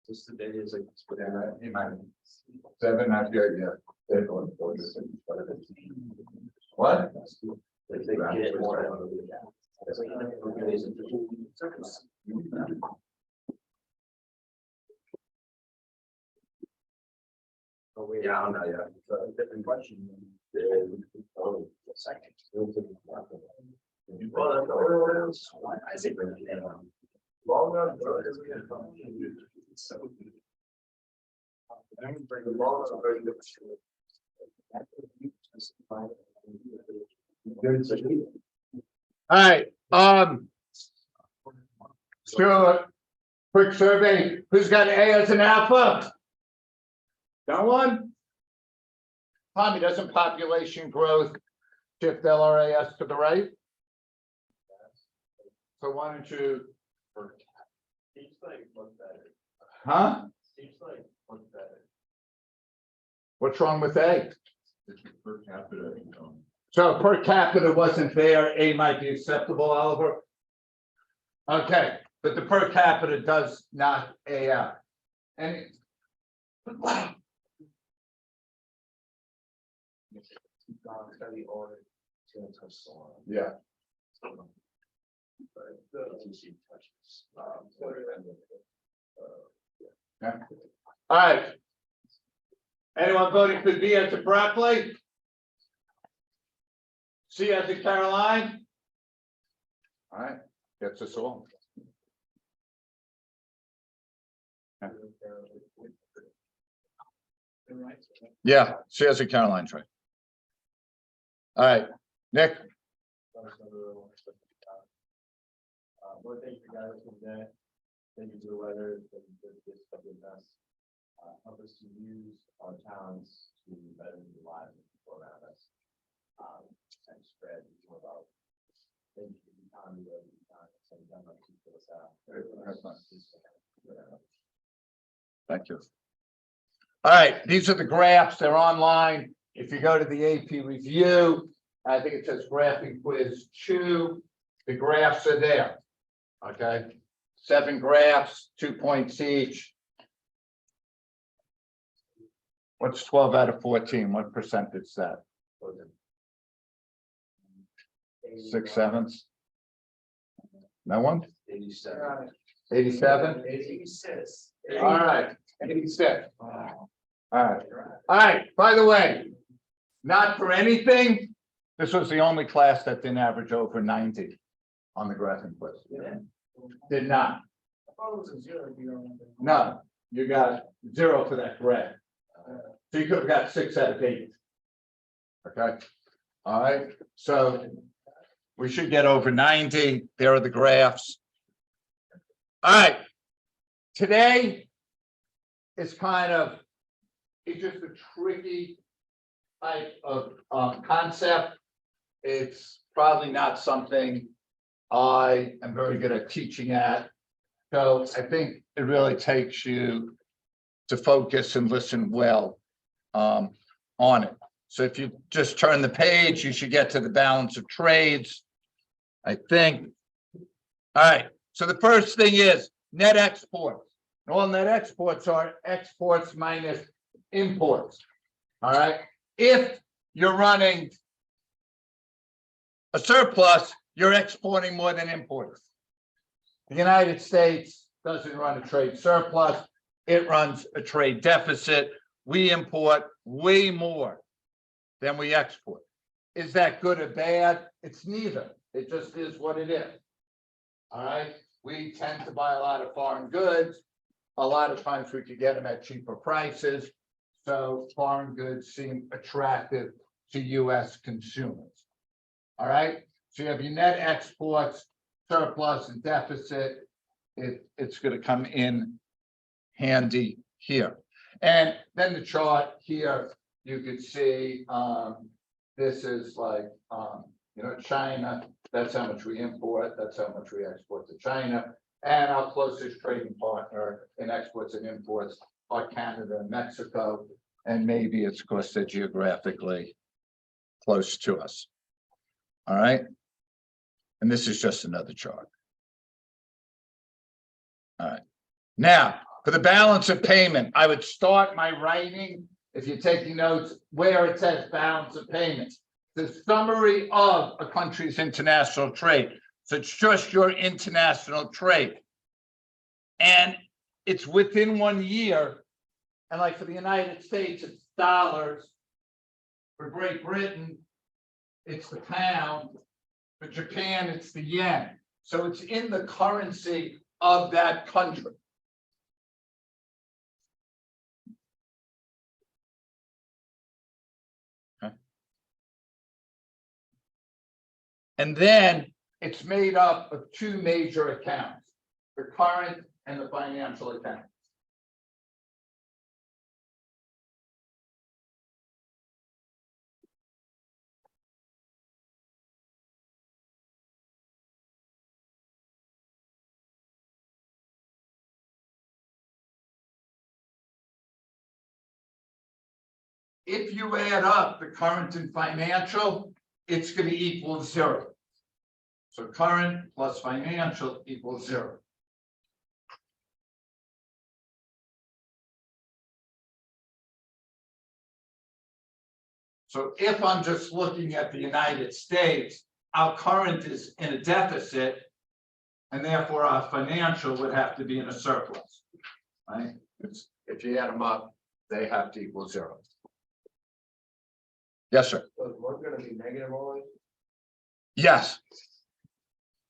Just the day is like. In my 7, not yet, yeah. What? Like they get more out of it. It's like, yeah, I don't know, yeah. It's a different question. Oh, second. Well, I think. Long enough, so. I don't bring the long enough, very good. All right, so quick survey, who's got A as an alpha? Got one? Tommy, doesn't population growth shift LRAS to the right? So why don't you? Seems like what's better. Huh? Seems like what's better. What's wrong with A? Per capita income. So per capita wasn't there, A might be acceptable, Oliver? Okay, but the per capita does not A out. And yeah. Yeah. All right. Anyone voting for B as a Berkeley? C as a Caroline? All right, gets us all. Yeah, C as a Caroline's right. All right, Nick. Well, thank you guys for that. Thank you for the weather. Thank you for this couple of us. Help us to use our talents to better the lives of people around us. And spread more about. Thank you for the time you have done much to fill us out. Thank you. All right, these are the graphs. They're online. If you go to the AP review, I think it says graphing quiz 2. The graphs are there. Okay, 7 graphs, 2 points each. What's 12 out of 14? What percentage is that? 6/7. No one? 87. 87? 86. All right, 86. All right. All right, by the way, not for anything, this was the only class that didn't average over 90 on the graphing quiz. Yeah. Did not. I thought it was a 0. No, you got 0 for that graph. So you could have got 6 out of 8. Okay. All right. So we should get over 90. There are the graphs. All right. Today is kind of, it's just a tricky type of concept. It's probably not something I am very good at teaching at. So I think it really takes you to focus and listen well on it. So if you just turn the page, you should get to the balance of trades, I think. All right, so the first thing is net exports. All net exports are exports minus imports. All right, if you're running a surplus, you're exporting more than importing. The United States doesn't run a trade surplus, it runs a trade deficit. We import way more than we export. Is that good or bad? It's neither. It just is what it is. All right. We tend to buy a lot of foreign goods. A lot of times we could get them at cheaper prices. So foreign goods seem attractive to US consumers. All right. So you have your net exports, surplus and deficit. It's going to come in handy here. And then the chart here, you could see this is like, China, that's how much we import, that's how much we export to China. And our closest trading partner in exports and imports are Canada and Mexico. And maybe it's because they're geographically close to us. All right. And this is just another chart. All right. Now, for the balance of payment, I would start my writing, if you're taking notes, where it says balance of payments. The summary of a country's international trade. So it's just your international trade. And it's within 1 year. And like for the United States, it's dollars. For Great Britain, it's the pound. For Japan, it's the yen. So it's in the currency of that country. Okay. And then it's made up of two major accounts, the current and the financial account. If you add up the current and financial, it's going to equal 0. So current plus financial equals 0. So if I'm just looking at the United States, our current is in a deficit, and therefore our financial would have to be in a surplus, right? If you add them up, they have to equal 0. Yes, sir. So is one gonna be negative always? Yes.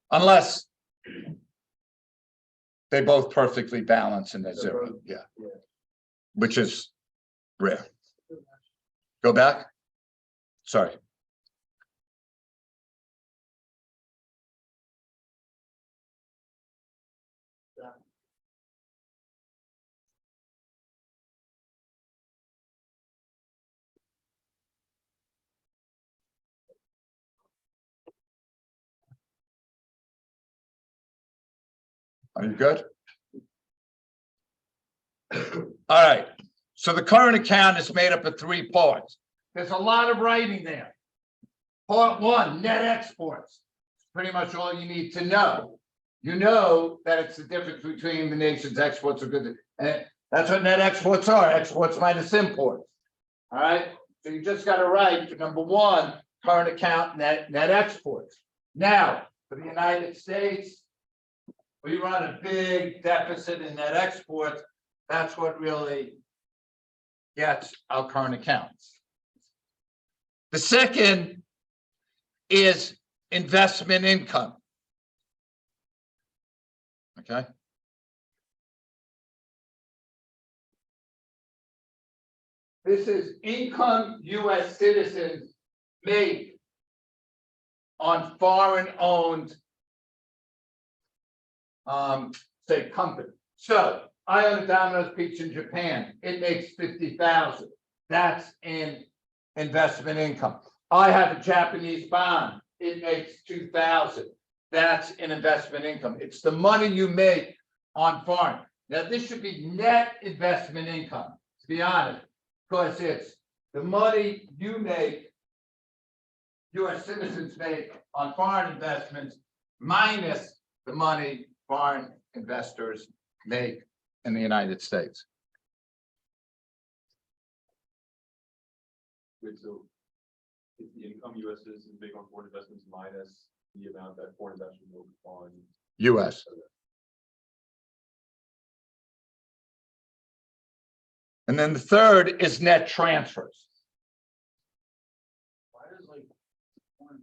Unless they both perfectly balance and they're 0, yeah. Which is rare. Go back. Sorry. Are you good? All right. So the current account is made up of 3 parts. There's a lot of writing there. Part 1, net exports. Pretty much all you need to know. You know that it's the difference between the nation's exports of goods. And that's what net exports are, exports minus imports. All right. So you just got to write number 1, current account, net exports. Now, for the United States, we run a big deficit in net exports. That's what really gets our current accounts. The second is investment income. Okay. This is income U.S. citizens make on foreign-owned, say, company. So I own a Domino's Pizza in Japan. It makes 50,000. That's in investment income. I have a Japanese bond. It makes 2,000. That's in investment income. It's the money you make on foreign. Now this should be net investment income, to be honest, because it's the money you make, U.S. citizens make on foreign investments minus the money foreign investors make in the United States. Wait, so is the income U.S. citizens make on foreign investments minus the amount that foreign investors make on U.S. And then the third is net transfers. Why does like foreign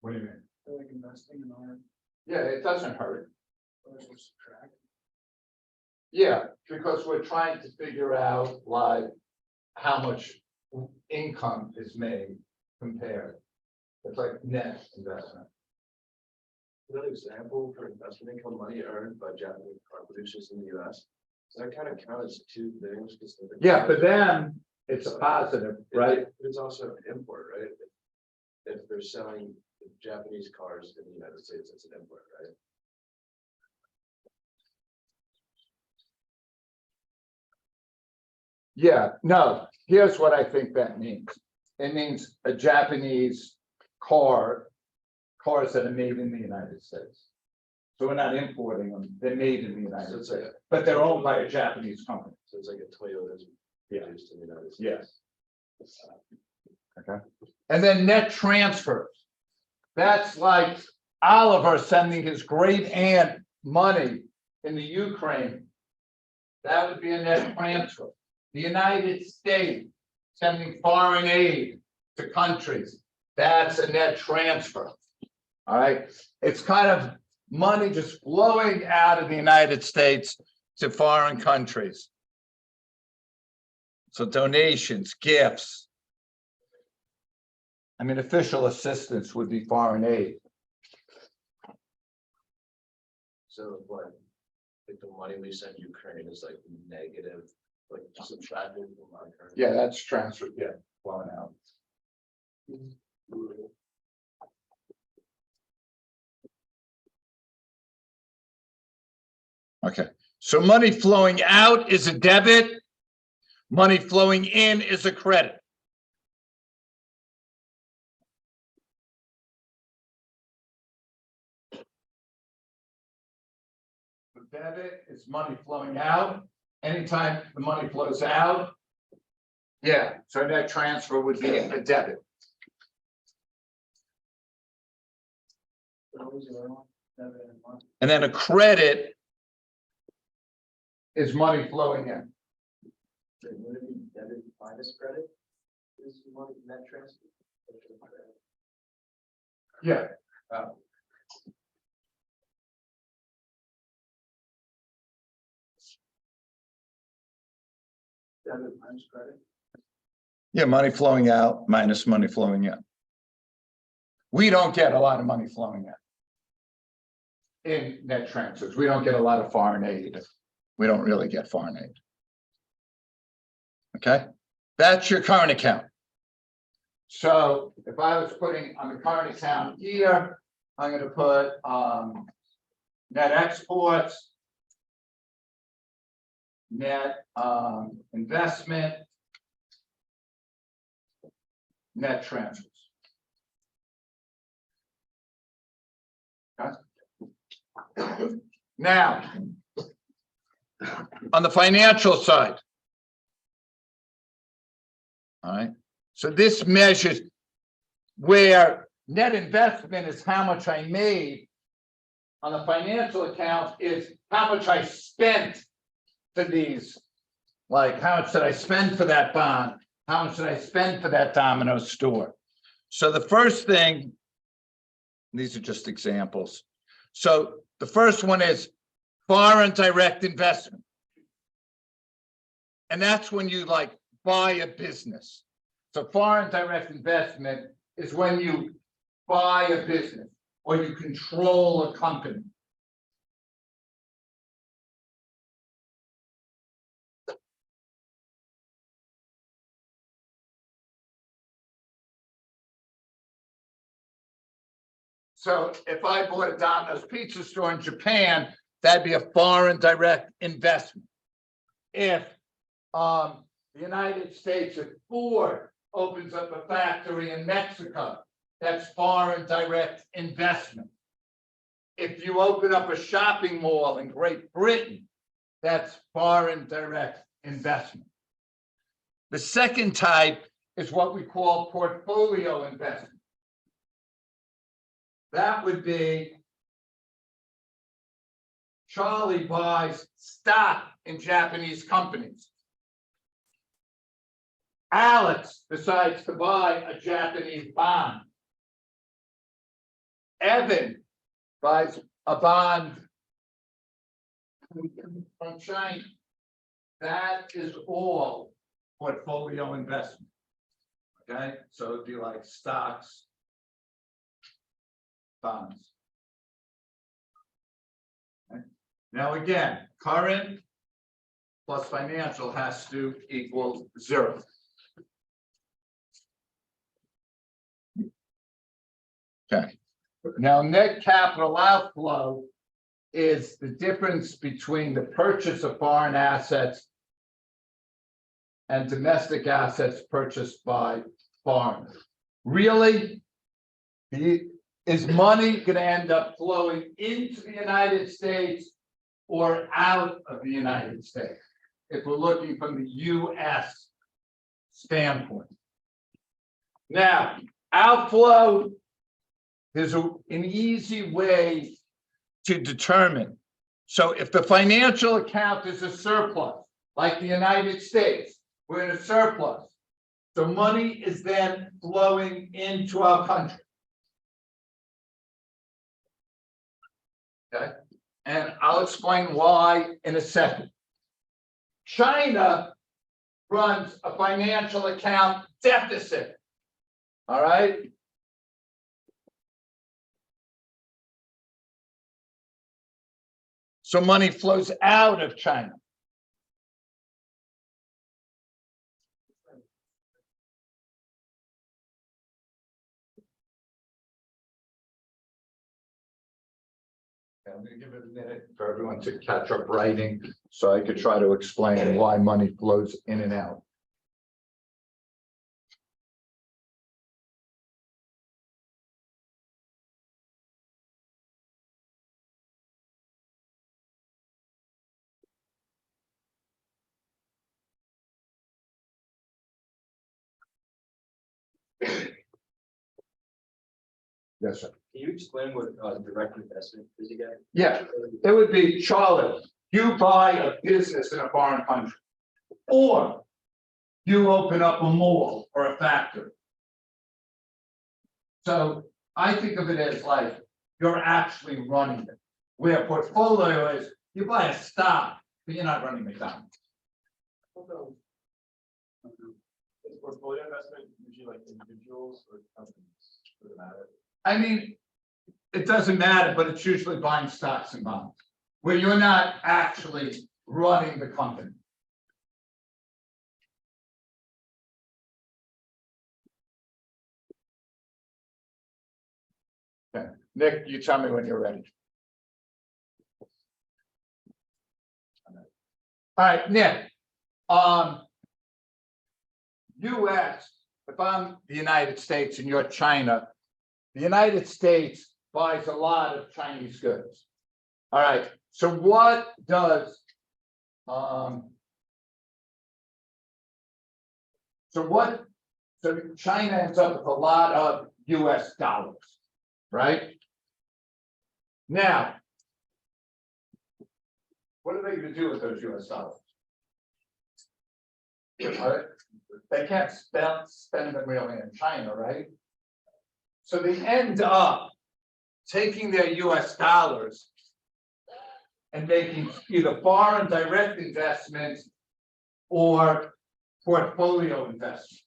What do you mean? investment like investing in our Yeah, it doesn't hurt. subtract? Yeah, because we're trying to figure out like how much income is made compared. It's like net investment. Another example for investment income money earned by Japanese car producers in the U.S. So that kind of counts as 2 things. Yeah, for them, it's a positive, right? But it's also an import, right? If they're selling Japanese cars in the United States, it's an import, right? Yeah, no, here's what I think that means. It means a Japanese cars that are made in the United States. So we're not importing them, they're made in the United States, but they're owned by a Japanese company. So it's like a Toyota Yeah. produced in the United States. Yes. Okay. And then net transfers. That's like Oliver sending his great aunt money in the Ukraine. That would be a net transfer. The United States sending foreign aid to countries. That's a net transfer. All right. It's kind of money just flowing out of the United States to foreign countries. So donations, gifts. I mean, official assistance would be foreign aid. So what, like the money we send Ukraine is like negative, like subtracted from our current. Yeah, that's transferred, yeah, flowing out. Okay, so money flowing out is a debit. Money flowing in is a credit. The debit is money flowing out. Anytime the money flows out. Yeah, so net transfer would be a debit. And then a credit is money flowing in. Would it be debit minus credit? Is money net transfer? Yeah. Debit minus credit? Yeah, money flowing out minus money flowing in. We don't get a lot of money flowing in net transfers. We don't get a lot of foreign aid. We don't really get foreign aid. Okay, that's your current account. So if I was putting on the current account here, I'm going to put net exports, net investment, net transfers. Okay. Now, on the financial side, all right, so this measures where net investment is how much I made. On the financial account is how much I spent for these. Like how much did I spend for that bond? How much did I spend for that Domino's store? So the first thing, these are just examples. So the first one is foreign direct investment. And that's when you like buy a business. So foreign direct investment is when you buy a business or you control a company. So if I bought a Domino's pizza store in Japan, that'd be a foreign direct investment. If the United States, if Ford opens up a factory in Mexico, that's foreign direct investment. If you open up a shopping mall in Great Britain, that's foreign direct investment. The second type is what we call portfolio investment. That would be Charlie buys stock in Japanese companies. Alex decides to buy a Japanese bond. Evan buys a bond from China. That is all portfolio investment. Okay, so it'd be like stocks, bonds. Okay. Now again, current plus financial has to equal 0. Okay. Now net capital outflow is the difference between the purchase of foreign assets and domestic assets purchased by foreigners. Really, Is money gonna end up flowing into the United States or out of the United States? If we're looking from the US standpoint. Now, outflow is an easy way to determine. So if the financial account is a surplus, like the United States, we're in a surplus. So money is then flowing into our country. Okay, and I'll explain why in a second. China runs a financial account deficit. All right. So money flows out of China. I'm going to give it a minute for everyone to catch up writing so I could try to explain why money flows in and out. Yes, sir. Can you explain what direct investment is again? Yeah, it would be, Charlotte, you buy a business in a foreign country, or you open up a mall or a factory. So I think of it as like you're actually running it. Where portfolio is, you buy a stock, but you're not running McDonald's. Is portfolio investment usually like individuals or companies? Does it matter? I mean, it doesn't matter, but it's usually buying stocks and bonds, where you're not actually running the company. Okay, Nick, you tell me when you're ready. All right, Nick. US, if I'm the United States and you're China, the United States buys a lot of Chinese goods. All right, so what does so China ends up with a lot of US dollars, right? Now, what are they going to do with those US dollars? All right. They can't spend them really in China, right? So they end up taking their US dollars and making either foreign direct investments or portfolio investments.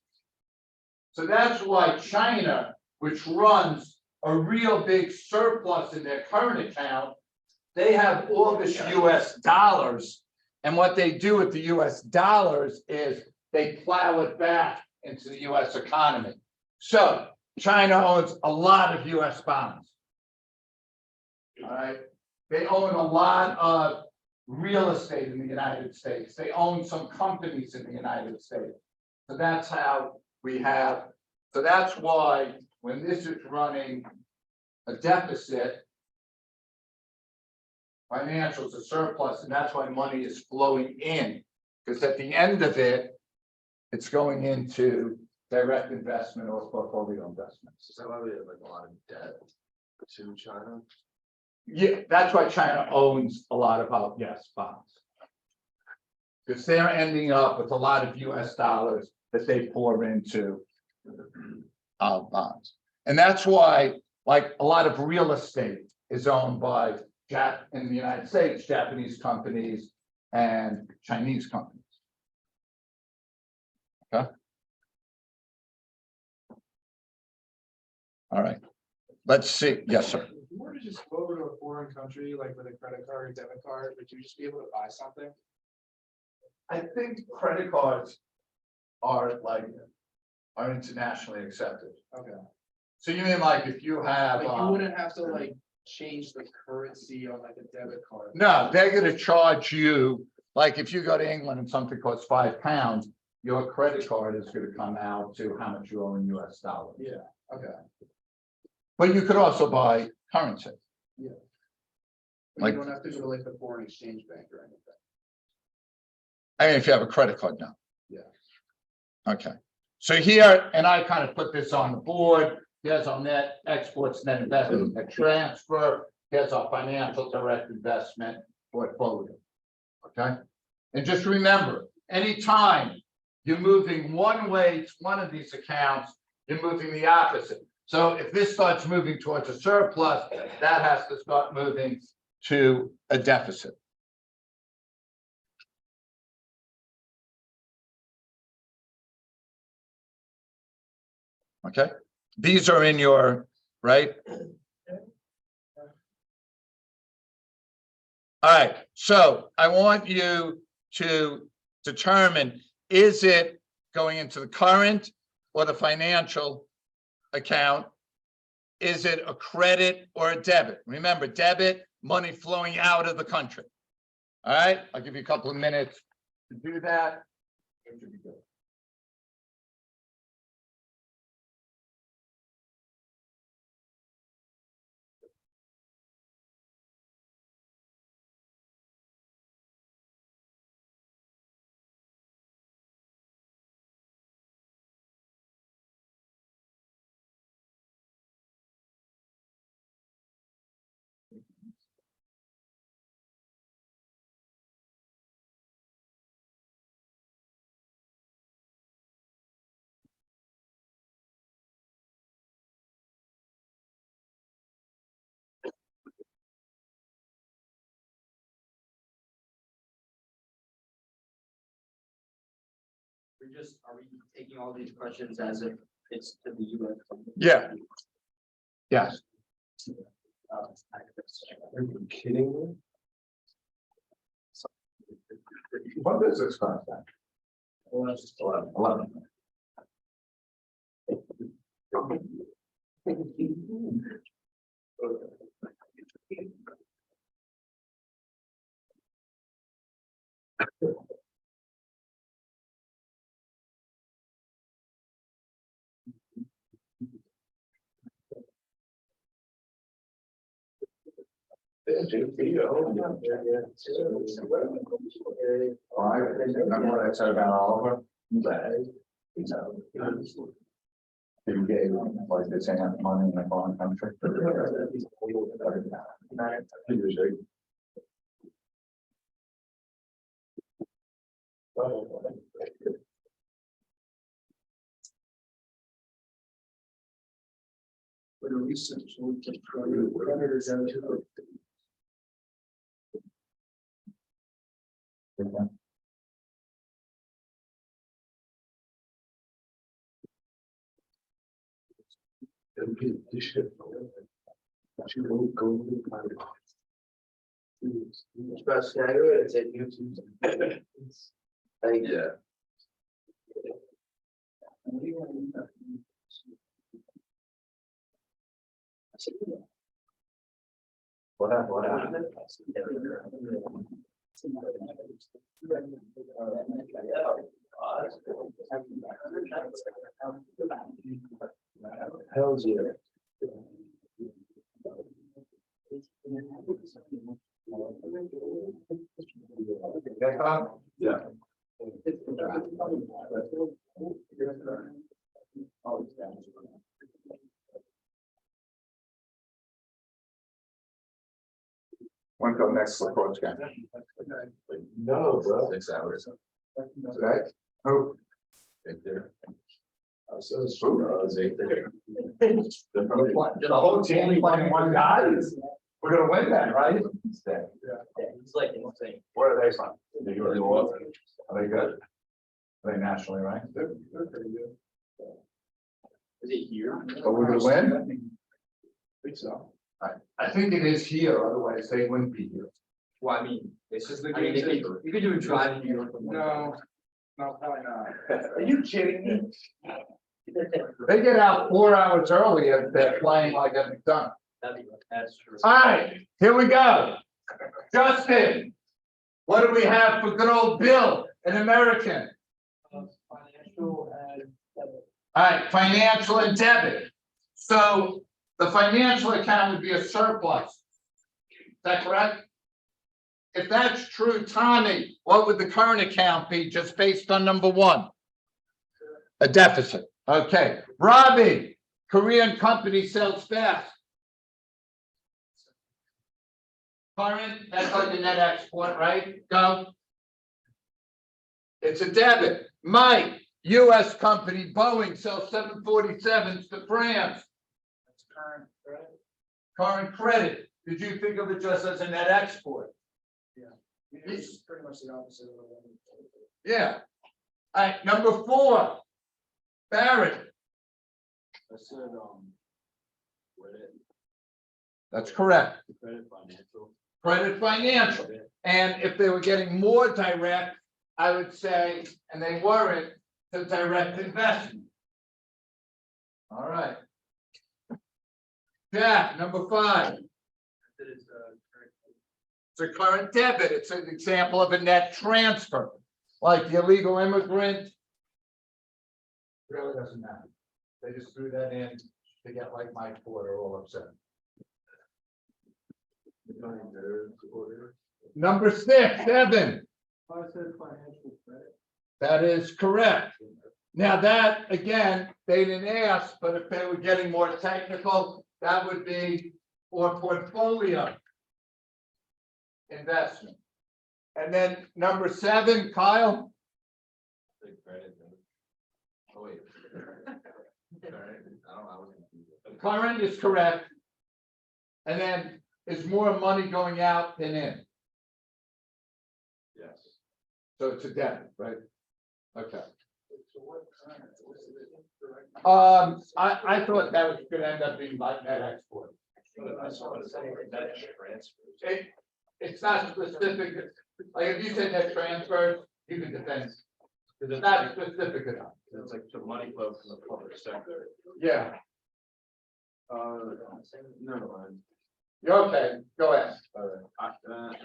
So that's why China, which runs a real big surplus in their current account, they have all this US dollars. And what they do with the US dollars is they plow it back into the US economy. So China owns a lot of US bonds. All right. They own a lot of real estate in the United States. They own some companies in the United States. So that's how we have, so that's why when this is running a deficit, financials are surplus, and that's why money is flowing in. Because at the end of it, it's going into direct investment or portfolio investments. Is that why we have like a lot of debt to China? Yeah, that's why China owns a lot of our, yes, bonds. Because they're ending up with a lot of US dollars that they pour into our bonds. And that's why, like, a lot of real estate is owned by in the United States, Japanese companies and Chinese companies. Okay. All right. Let's see. Yes, sir. If you were to just go over to a foreign country, like with a credit card or debit card, would you just be able to buy something? I think credit cards are internationally accepted. Okay. So you mean like if you have Like you wouldn't have to like change the currency on like a debit card. no, they're gonna charge you, like if you go to England and something costs £5, your credit card is gonna come out to how much you owe in US dollars. Yeah, okay. But you could also buy currency. You Like- don't have to go to like the foreign exchange bank or anything. I mean, if you have a credit card now. Yeah. Okay, so here, and I kind of put this on the board, here's our net exports, net investment, net transfer, here's our financial direct investment portfolio. Okay, and just remember, anytime you're moving one way to one of these accounts, you're moving the opposite. So if this starts moving towards a surplus, that has to start moving to a deficit. Okay, these are in your, right? All right, so I want you to determine, is it going into the current or the financial account? Is it a credit or a debit? Remember, debit, money flowing out of the country. All right, I'll give you a couple of minutes to do that. Are we taking all these questions as if it's to the US? Yeah. Yes. Are you kidding me? What is this concept? 11. Remember what I said about Oliver? You gave like this ain't money in a foreign country. Yeah. What happened? Hell's yeah. Yeah. When come next lacrosse game? No, bro. 6 hours. Today? Who? Right there. So it's true. The whole team playing one guy. We're gonna win that, right? It's like insane. Where are they from? New York. Are they good? Are they nationally ranked? They're pretty good. Is it here? But we're gonna win? I think so. I think it is here, otherwise they wouldn't be here. Well, I mean, it's just the I mean, game. You could do a drive in New York. No, probably not. Are you kidding me? They get out 4 hours early if they're playing like it's done. That's true. All right, here we go. Justin, what do we have for good old Bill, an American? Financial and. All right, financial and debit. So The financial account would be a surplus. Is that correct? If that's true, Tommy, what would the current account be just based on number one? A deficit. Okay, Robbie, Korean company sells fast. Current, that's like a net export, right? Go. It's a debit. Mike, US company Boeing sells 747s to France. That's current, right? Current credit. Did you think of it just as a net export? It's pretty much the opposite of what. Yeah. All right, number four. Barrett. I said, credit, That's correct. credit financial. Credit financial. And if they were getting more direct, I would say, and they weren't, the direct investment. All right. Jack, number five. It's a current debit. It's an example of a net transfer, like the illegal immigrant. Really doesn't matter. They just threw that in to get like Mike Porter all upset. Number six, Evan. I said financial credit. That is correct. Now that, again, they didn't ask, but if they were getting more technical, that would be for portfolio investment. And then number seven, Kyle. Credit. Oh, wait. Current is correct. And then is more money going out than in. Yes. So it's a debit, right? Okay. I thought that was gonna end up being like net export. It's not specific, like if you said net transfers, you can defend. It's not specific enough. It's like the money flow from the public sector. Yeah, Never mind. you're okay, go ahead.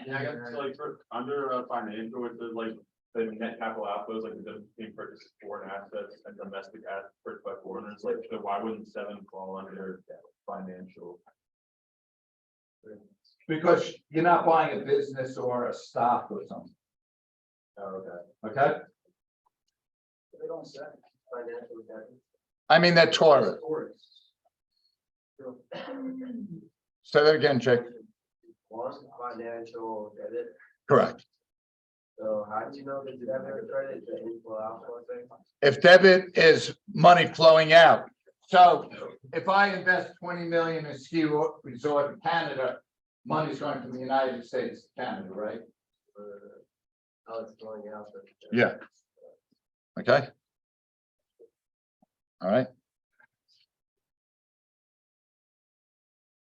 Yeah, I guess so like for under financial, it says like the net capital outflows, like the being purchased foreign assets and domestic assets purchased by foreigners, like so why wouldn't seven fall under financial? Because you're not buying a business or a stock or something, Oh, okay. okay? They don't say financial debt. I mean, that Torah. Say that again, Jake. One financial debit. Correct. So how do you know the debit credit, the inflow outflow thing? If debit is money flowing out. So if I invest 20 million in ski resort in Canada, money's going from the United States to Canada, right? How it's flowing out. Yeah. Okay. All right.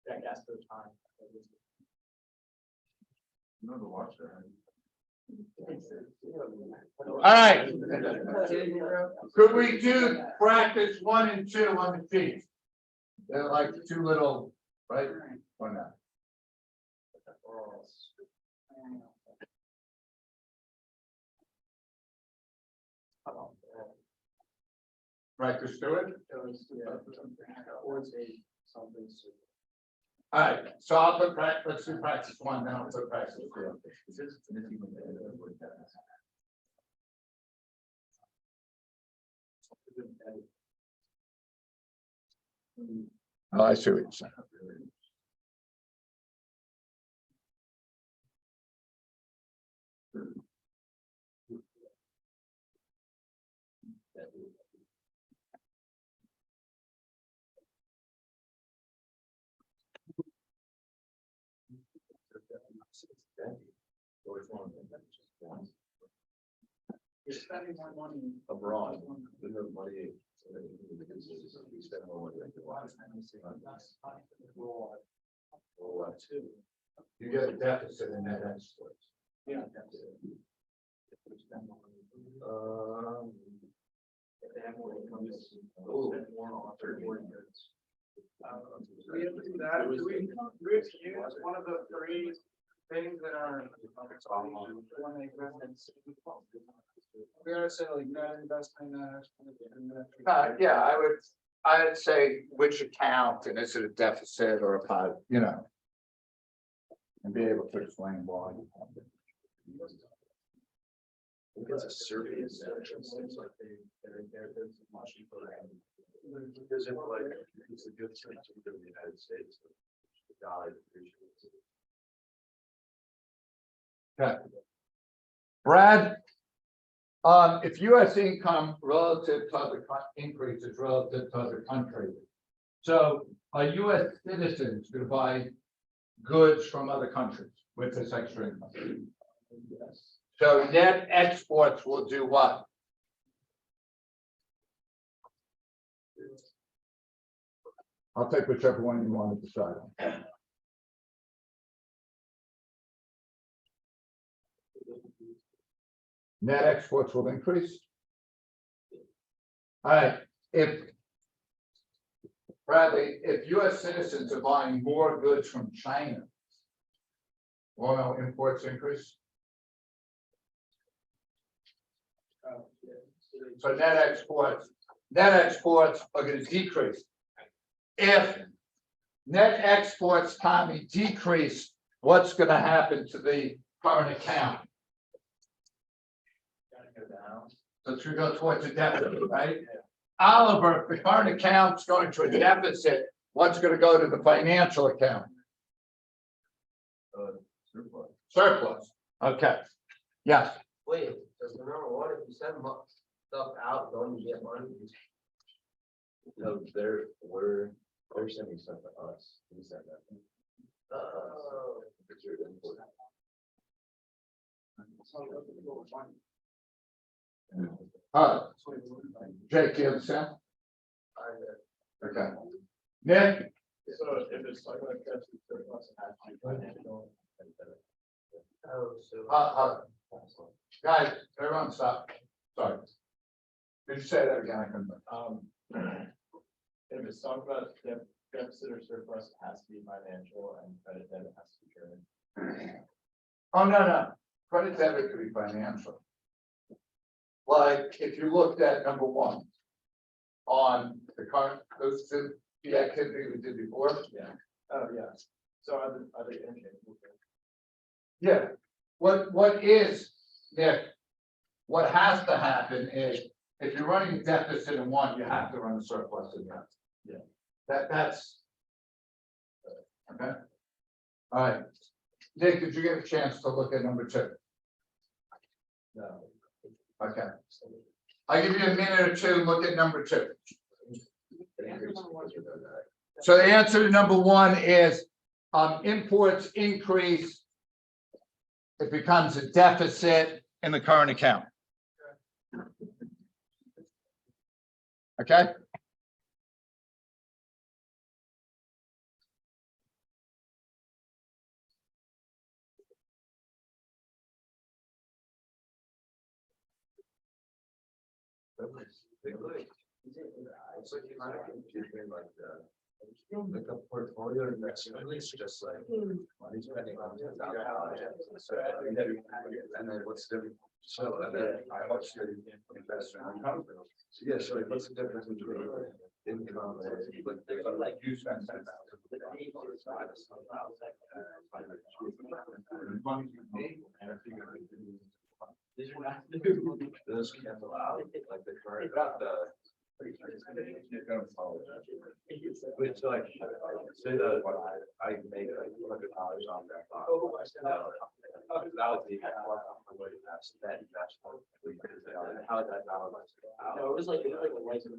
That gas for time. Remember watch that. All right. Could we do practice 1 and 2 on the sheet? They're like two little, right? Or not? Practice 2 it? All right, so I'll put let's do practice 1, then I'll put practice 2. Oh, I see what you're saying. You're spending more money Abroad, there's no money. We spend more money. You get a deficit in that export. Yeah. If they have more income, it's more on third years. We have to do that. Do we use one of the three things that are. When they invest in. We gotta say like net investment. Yeah, I'd say which account and is it a deficit or a positive, you know. And be able to explain why. It's a survey, it's like there's much cheaper. Because if like, it's a good thing to do in the United States. The dollar appreciates. Okay. Brad. If US income relative to other increases relative to other countries. So are US citizens going to buy goods from other countries with this extra income? Yes. So net exports will do what? I'll take whichever one you want to decide on. Net exports will increase. All right, if Bradley, if US citizens are buying more goods from China, will no imports increase? So net exports are going to decrease. If net exports, Tommy, decrease, what's going to happen to the current account? So it's going to go towards a deficit, right? Oliver, if the current account's going to a deficit, what's going to go to the financial account? Surplus. Surplus. Okay. Yes. Wait, does number one, if you send stuff out, don't you get money? No, they're sending stuff to us. We send that. Oh. It's your input. Jake, you understand? Okay. Nick? So if it's like a catch the surplus, it has to be financial. Oh, so. Guys, everyone stop. Sorry. Did you say that again? I couldn't. If it's talking about deficit or surplus, it has to be financial and credit debit has to be driven. Oh, no. Credit debit could be financial. Like, if you looked at number one on the current, those two, the activity we did before. Yeah. Oh, yeah. So are they interchangeable? Yeah. What is, Nick? What has to happen is if you're running a deficit in one, you have to run a surplus in the other. Yeah. That's. Okay. All right. Nick, did you get a chance to look at number two? No. Okay. I'll give you a minute or two, look at number two. So the answer to number one is imports increase. It becomes a deficit in the current account. Okay. It's like kind of confusing, like a portfolio investment, it's just like money spending on $10,000. And then what's the, so and then I watched the investment income. So yeah, so what's the difference between income and like you spend $10,000? Those cancel out, like the current, which like, say that I made like $100 on that. That would be that investment. How did that balance out? No, it was like a license.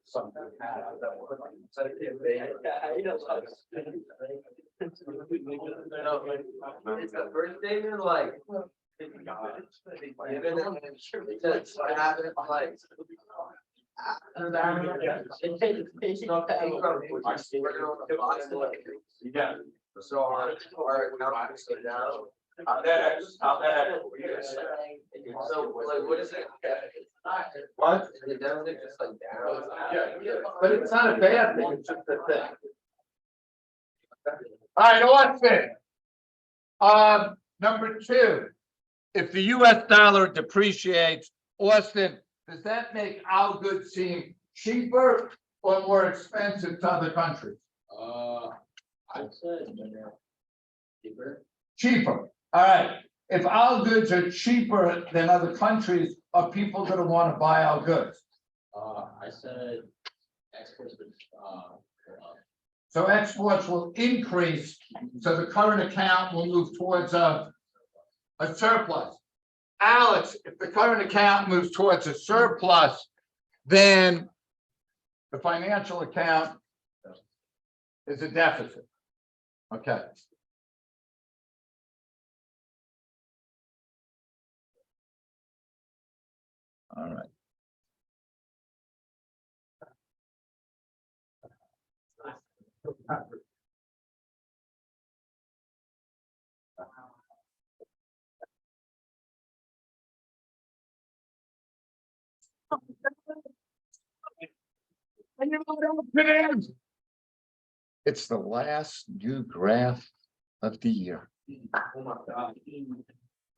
Something. It's the first day you're like. That's what happened, like. Yeah. So our account is down. So like, what is it? What? The deficit just like down. Yeah, but it's not a bad thing, it's just a thing. All right, what's it? Number two, if the US dollar depreciates, Austin, does that make our goods seem cheaper or more expensive to other countries? I'd say, cheaper. Cheaper, all right. If our goods are cheaper than other countries, are people gonna wanna buy our goods? I said exports, So exports will increase, so the current account will move towards a surplus. Alex, if the current account moves towards a surplus, then the financial account is a deficit. Okay. All right. It's the last new graph of the year. oh my God.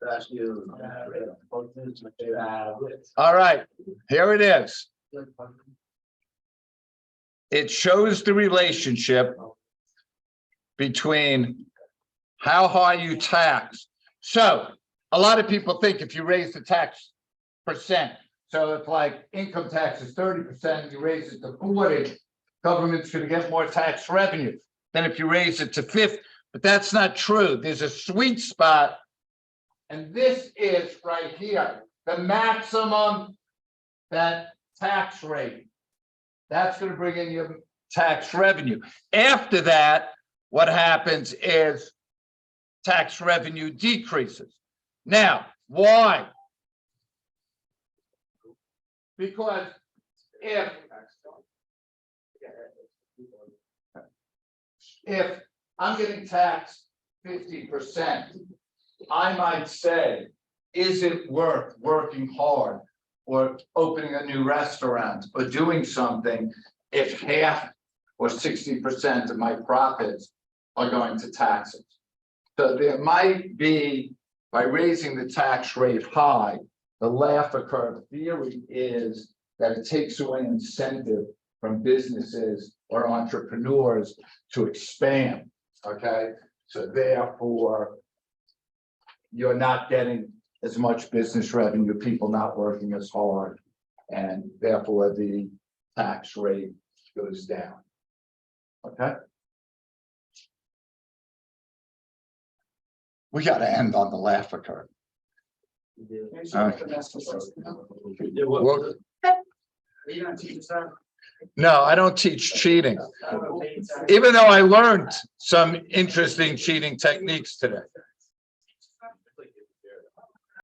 That's you. All right, here it is. It shows the relationship between how high you tax. So a lot of people think if you raise the tax percent, so if like income tax is 30%, you raise it to 40, government's gonna get more tax revenue than if you raise it to 50, but that's not true. There's a sweet spot. And this is right here, the maximum that tax rate. That's gonna bring in your tax revenue. After that, what happens is tax revenue decreases. Now, why? Because if I'm getting taxed 50%, I might say, is it worth working hard or opening a new restaurant or doing something if half or 60% of my profits are going to taxes? So there might be, by raising the tax rate high, the Laffer curve theory is that it takes away incentive from businesses or entrepreneurs to expand, okay? So therefore, you're not getting as much business revenue, people not working as hard, and therefore the tax rate goes down. Okay? We gotta end on the Laffer curve. Well, Are you gonna teach us that? no, I don't teach cheating, even though I learned some interesting cheating techniques today.